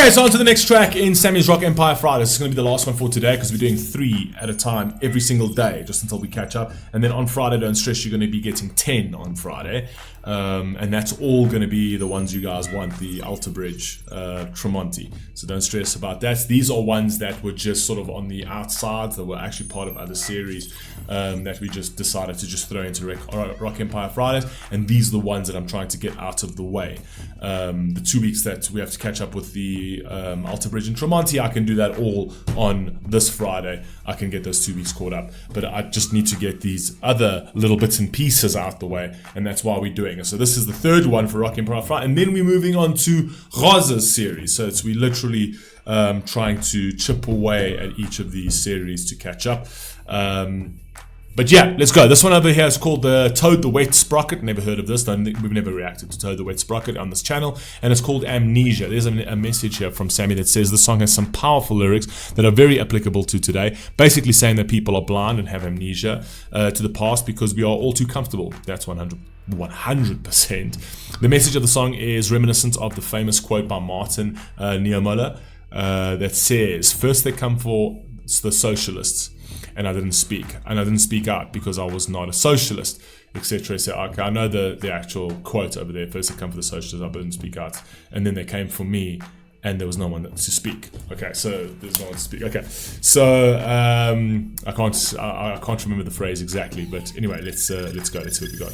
Okay, so on to the next track in Sammy's Rock Empire Friday. This is going to be the last one for today because we're doing 3 at a time every single day just until we catch up. And then on Friday, don't stress, you're going to be getting 10 on Friday. And that's all going to be the ones you guys want, the Alter Bridge Tremonti. So don't stress about that. These are ones that were just sort of on the outsides that were actually part of other series that we just decided to just throw into Rock Empire Fridays. And these are the ones that I'm trying to get out of the way. The 2 weeks that we have to catch up with the Alter Bridge and Tremonti, I can do that all on this Friday. I can get those 2 weeks caught up. But I just need to get these other little bits and pieces out the way. And that's why we're doing it. So this is the third one for Rock Empire Friday. And then we're moving on to Rosa's series. So we literally trying to chip away at each of these series to catch up. But yeah, let's go. This one over here is called the Toad the Wet Sprocket. Never heard of this. We've never reacted to Toad the Wet Sprocket on this channel. And it's called Amnesia. There's a message here from Sammy that says the song has some powerful lyrics that are very applicable to today. Basically saying that people are blind and have amnesia to the past because we are all too comfortable. That's 100%. The message of the song is reminiscent of the famous quote by Martin Niemoller that says, first they come for the socialists. And I didn't speak. And I didn't speak out because I was not a socialist, etc. So, okay, I know the actual quote over there. First they come for the socialists, I didn't speak out. And then they came for me, and there was no one to speak. Okay, so there's no one to speak. Okay, so I can't remember the phrase exactly, but anyway, let's go. Let's see what we got.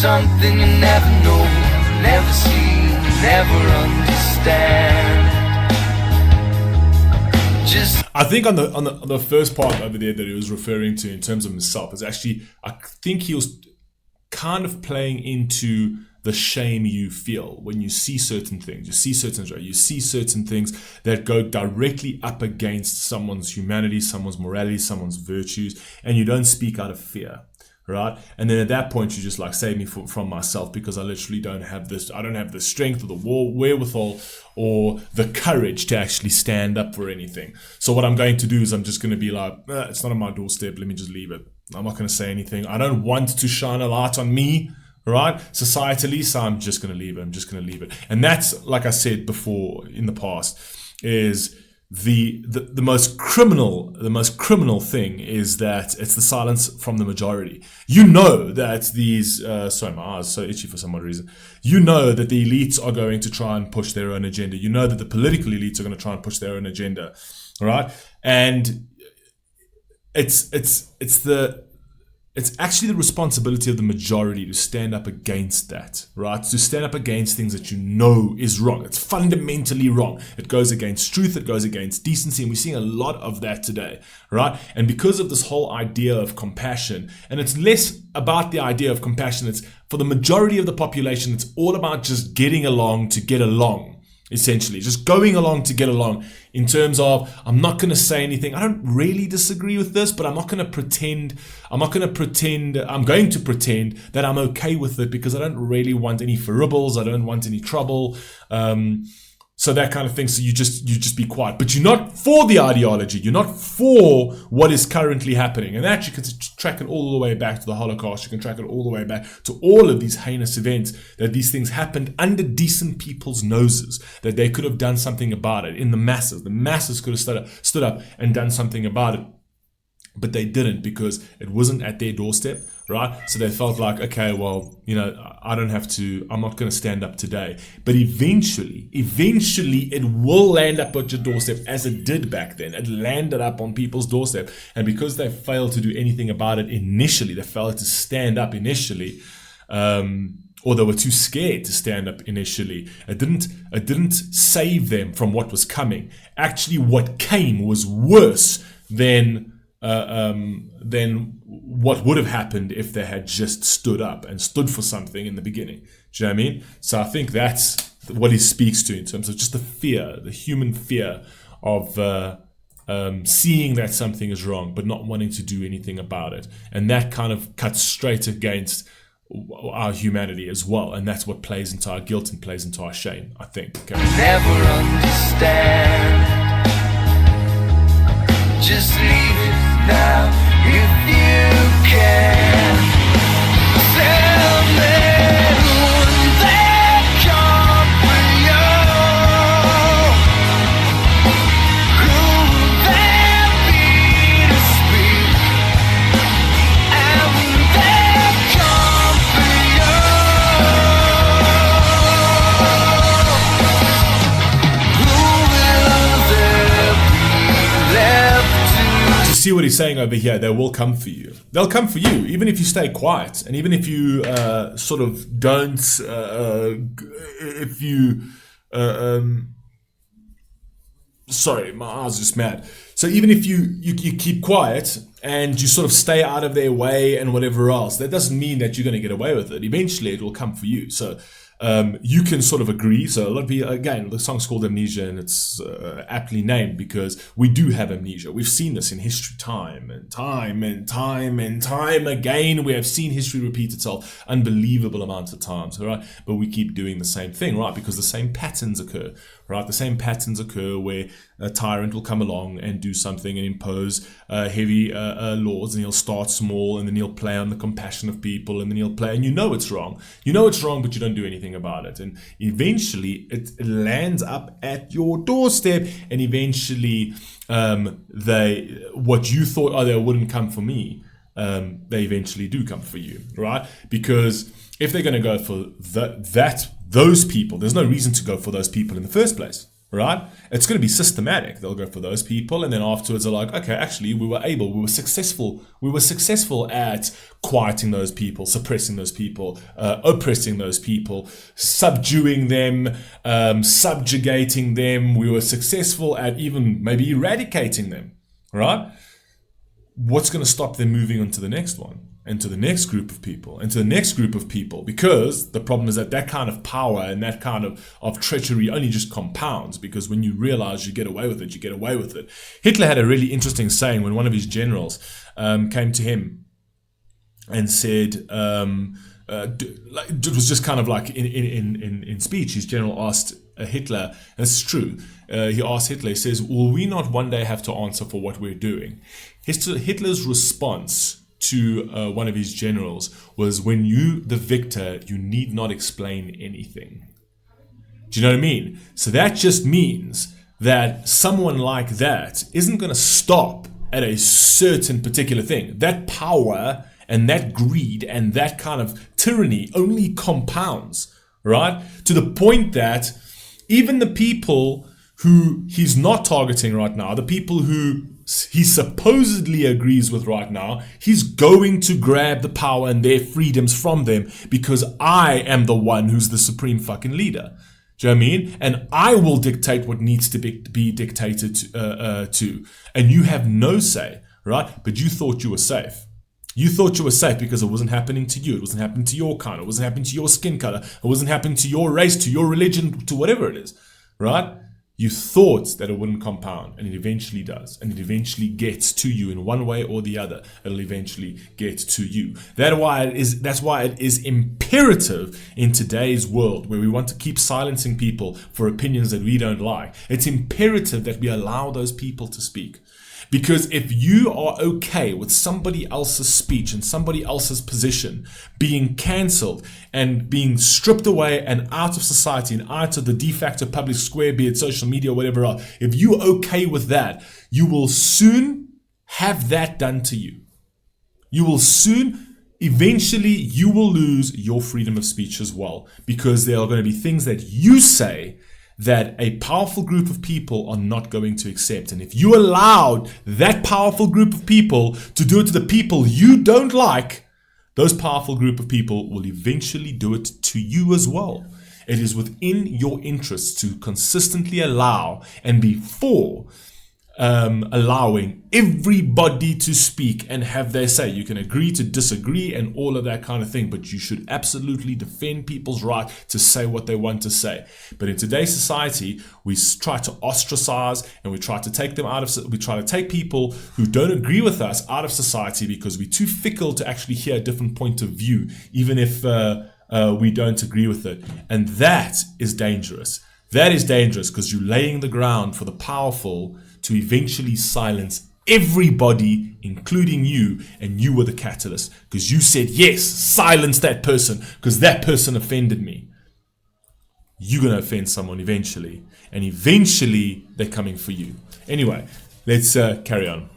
Something you never know, never see, never understand. I think on the first part over there that he was referring to in terms of himself is actually, I think he was kind of playing into the shame you feel when you see certain things. You see certain things that go directly up against someone's humanity, someone's morality, someone's virtues, and you don't speak out of fear. Right, and then at that point you just like save me from myself because I literally don't have this. I don't have the strength or the wherewithal or the courage to actually stand up for anything. So what I'm going to do is I'm just going to be like, it's not on my doorstep. Let me just leave it. I'm not going to say anything. I don't want to shine a light on me. Right, societally, so I'm just going to leave it. And that's, like I said before in the past, is the most criminal thing is that it's the silence from the majority. You know that these sorry, my eyes are so itchy for some odd reason. You know that the elites are going to try and push their own agenda. You know that the political elites are going to try and push their own agenda, right? And it's actually the responsibility of the majority to stand up against that, right? To stand up against things that you know is wrong. It's fundamentally wrong. It goes against truth. It goes against decency. And we're seeing a lot of that today, right? And because of this whole idea of compassion, and it's less about the idea of compassion, it's for the majority of the population, it's all about just getting along to get along. Essentially, just going along to get along in terms of, I'm not going to say anything. I don't really disagree with this, but I'm going to pretend that I'm okay with it because I don't really want any foibles. I don't want any trouble. So that kind of thing. So you just be quiet, but you're not for the ideology. You're not for what is currently happening. And that you can track it all the way back to the Holocaust. You can track it all the way back to all of these heinous events, that these things happened under decent people's noses, that they could have done something about it in the masses. The masses could have stood up and done something about it. But they didn't, because it wasn't at their doorstep, right? So they felt like, okay, well, I don't have to, I'm not going to stand up today. But eventually, it will land up at your doorstep, as it did back then. It landed up on people's doorstep. And because they failed to do anything about it initially, they failed to stand up initially, or they were too scared to stand up initially. It didn't save them from what was coming. Actually, what came was worse than what would have happened if they had just stood up and stood for something in the beginning. Do you know what I mean? So I think that's what he speaks to in terms of just the fear, the human fear of seeing that something is wrong but not wanting to do anything about it. And that kind of cuts straight against our humanity as well. And that's what plays into our guilt and plays into our shame, I think. Okay? Never understand. Just leave it now if you can. Tell me when they come for you, who will there be to speak? And when they come for you, who will there be left? See what he's saying over here. They will come for you. They'll come for you, even if you stay quiet, and even if you sort of don't. If you, sorry, my eyes are just mad. So even if you keep quiet and you sort of stay out of their way and whatever else, that doesn't mean that you're going to get away with it. Eventually, it will come for you. So. You can sort of agree. So a lot of people, again, the song's called Amnesia, and it's aptly named because we do have amnesia. We've seen this in history time and time again. We have seen history repeat itself unbelievable amounts of times, right? But we keep doing the same thing, right? Because the same patterns occur, right? The same patterns occur where a tyrant will come along and do something and impose heavy laws, and he'll start small, and then he'll play on the compassion of people, and then he'll play, and you know it's wrong, but you don't do anything about it, and eventually it lands up at your doorstep, and eventually what you thought, they wouldn't come for me, they eventually do come for you, right? Because if they're going to go for those people, there's no reason to go for those people in the first place, right? It's going to be systematic. They'll go for those people, and then afterwards they're like, okay, actually we were successful at quieting those people, suppressing those people, oppressing those people, subduing them, subjugating them. We were successful at even maybe eradicating them, right? What's going to stop them moving on to the next one? And to the next group of people, because the problem is that kind of power and that kind of treachery only just compounds, because when you realize you get away with it. Hitler had a really interesting saying when one of his generals came to him and said, it was just kind of like in speech, his general asked Hitler, and it's true, he asked Hitler, he says, will we not one day have to answer for what we're doing? Hitler's response to one of his generals was, when you, the victor, you need not explain anything. Do you know what I mean? So that just means that someone like that isn't going to stop at a certain particular thing. That power and that greed and that kind of tyranny only compounds, right? To the point that even the people who he's not targeting right now, the people who he supposedly agrees with right now, he's going to grab the power and their freedoms from them, because I am the one who's the supreme fucking leader. Do you know what I mean? And I will dictate what needs to be dictated to. And you have no say, right? But you thought you were safe. You thought you were safe because it wasn't happening to you. It wasn't happening to your kind. It wasn't happening to your skin color. It wasn't happening to your race, to your religion, to whatever it is, right? You thought that it wouldn't compound, and it eventually does. And it eventually gets to you in one way or the other. It'll eventually get to you. That's why it is imperative in today's world, where we want to keep silencing people for opinions that we don't like. It's imperative that we allow those people to speak. Because if you are okay with somebody else's speech and somebody else's position being cancelled and being stripped away and out of society and out of the de facto public square, be it social media or whatever else, if you're okay with that, you will soon have that done to you. You will soon, eventually, you will lose your freedom of speech as well. Because there are going to be things that you say that a powerful group of people are not going to accept. And if you allowed that powerful group of people to do it to the people you don't like, those powerful group of people will eventually do it to you as well. It is within your interests to consistently allow and be for allowing everybody to speak and have their say. You can agree to disagree and all of that kind of thing, but you should absolutely defend people's right to say what they want to say. But in today's society, we try to ostracize and we try to take them out of. We try to take people who don't agree with us out of society because we're too fickle to actually hear a different point of view, even if we don't agree with it. And that is dangerous. That is dangerous because you're laying the ground for the powerful to eventually silence everybody, including you, and you were the catalyst because you said, yes, silence that person because that person offended me. You're going to offend someone eventually, and eventually they're coming for you. Anyway, let's carry on.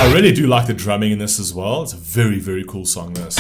I really do like the drumming in this as well. It's a very, very cool song, this.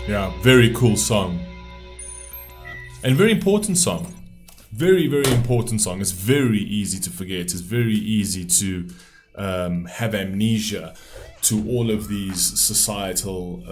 Yeah, very cool song. And very important song. Very, very important song. It's very easy to forget. It's very easy to have amnesia to all of these societal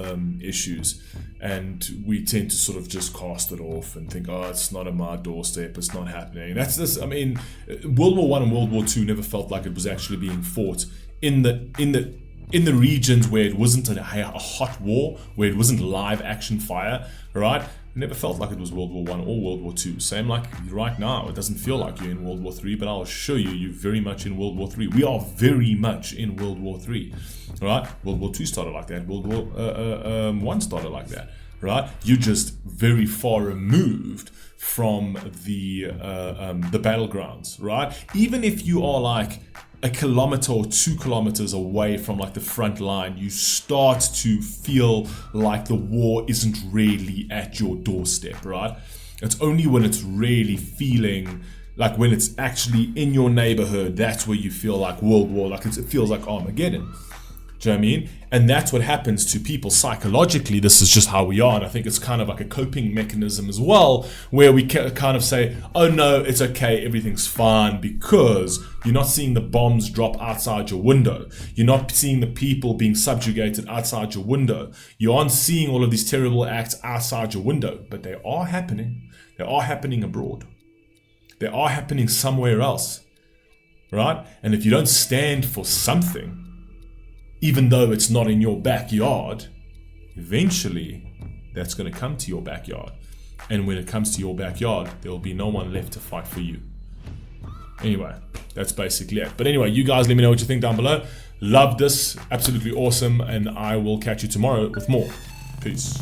issues. And we tend to sort of just cast it off and think, oh, it's not on my doorstep, it's not happening. That's this. I mean, World War I and World War II never felt like it was actually being fought in the regions where it wasn't a hot war, where it wasn't live action fire, right? It never felt like it was World War I or World War II. Same like right now, it doesn't feel like you're in World War III, but I'll assure you, you're very much in World War III. We are very much in World War III, right? World War II started like that. World War I started like that, right? You're just very far removed from the battlegrounds, right? Even if you are like a kilometer or 2 kilometers away from like the front line, you start to feel like the war isn't really at your doorstep, right? It's only when it's really feeling like when it's actually in your neighborhood, that's where you feel like world war, like it feels like Armageddon. Do you know what I mean? And that's what happens to people psychologically. This is just how we are. And I think it's kind of like a coping mechanism as well, where we kind of say, oh no, it's okay, everything's fine, because you're not seeing the bombs drop outside your window. You're not seeing the people being subjugated outside your window. You aren't seeing all of these terrible acts outside your window, but they are happening. They are happening abroad. They are happening somewhere else, right? And if you don't stand for something, even though it's not in your backyard, eventually that's going to come to your backyard. And when it comes to your backyard, there will be no one left to fight for you. Anyway, that's basically it. But anyway, you guys let me know what you think down below. Love this, absolutely awesome, and I will catch you tomorrow with more. Peace.